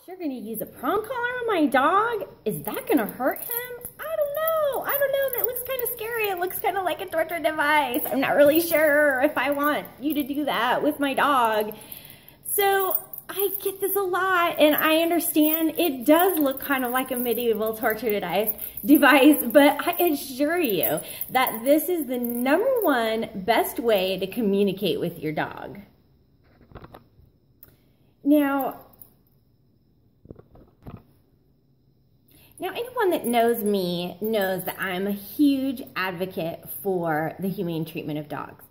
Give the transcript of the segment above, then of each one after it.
You're going to use a prong collar on my dog? Is that going to hurt him? I don't know. That looks kind of scary. It looks kind of like a torture device. I'm not really sure if I want you to do that with my dog. So I get this a lot, and I understand it does look kind of like a medieval torture device, but I assure you that this is the #1 best way to communicate with your dog. Now, anyone that knows me knows that I'm a huge advocate for the humane treatment of dogs.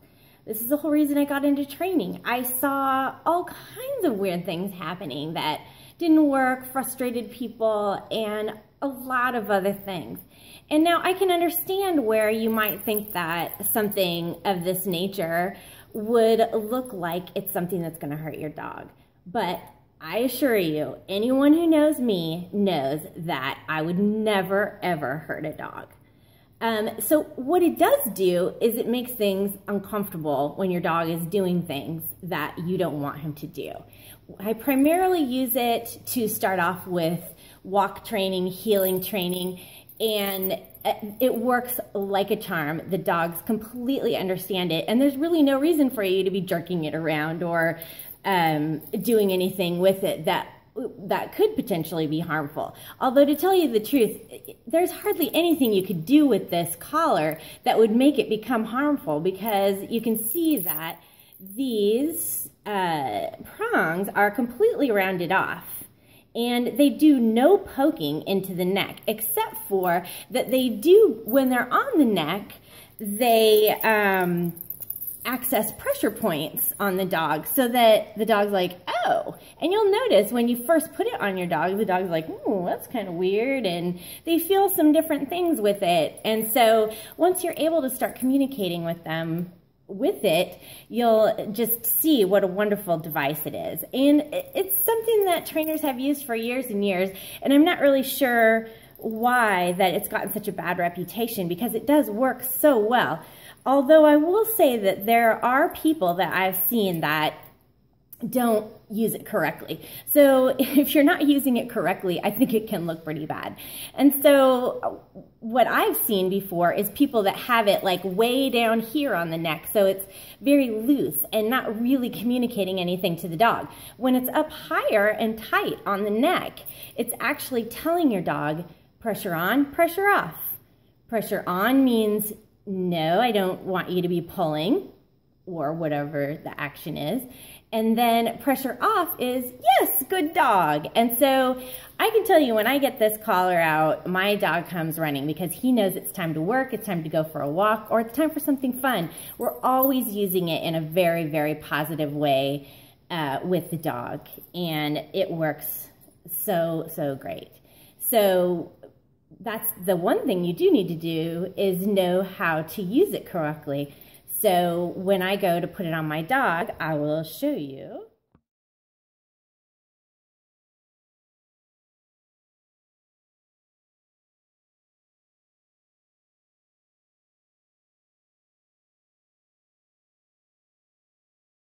This is the whole reason I got into training. I saw all kinds of weird things happening that didn't work, frustrated people, and a lot of other things. And now I can understand where you might think that something of this nature would look like it's something that's going to hurt your dog. But I assure you, anyone who knows me knows that I would never, ever hurt a dog. So what it does do is it makes things uncomfortable when your dog is doing things that you don't want him to do. I primarily use it to start off with walk training, healing training, and it works like a charm. The dogs completely understand it, and there's really no reason for you to be jerking it around or doing anything with it that could potentially be harmful. Although, to tell you the truth, there's hardly anything you could do with this collar that would make it become harmful, because you can see that these prongs are completely rounded off, and they do no poking into the neck, except for that they do, when they're on the neck, they access pressure points on the dog so that the dog's like, oh. And you'll notice when you first put it on your dog, the dog's like, oh, that's kind of weird, and they feel some different things with it. And so once you're able to start communicating with them with it, you'll just see what a wonderful device it is. And it's something that trainers have used for years and years, and I'm not really sure why that it's gotten such a bad reputation, because it does work so well. Although I will say that there are people that I've seen that don't use it correctly. So if you're not using it correctly, I think it can look pretty bad. And so what I've seen before is people that have it like way down here on the neck, so it's very loose and not really communicating anything to the dog. When it's up higher and tight on the neck, it's actually telling your dog, pressure on, pressure off. Pressure on means, no, I don't want you to be pulling, or whatever the action is. And then pressure off is, yes, good dog. And so I can tell you, when I get this collar out, my dog comes running, because he knows it's time to work, it's time to go for a walk, or it's time for something fun. We're always using it in a very, very positive way with the dog, and it works so, so great. So that's the one thing you do need to do, is know how to use it correctly. So when I go to put it on my dog, I will show you.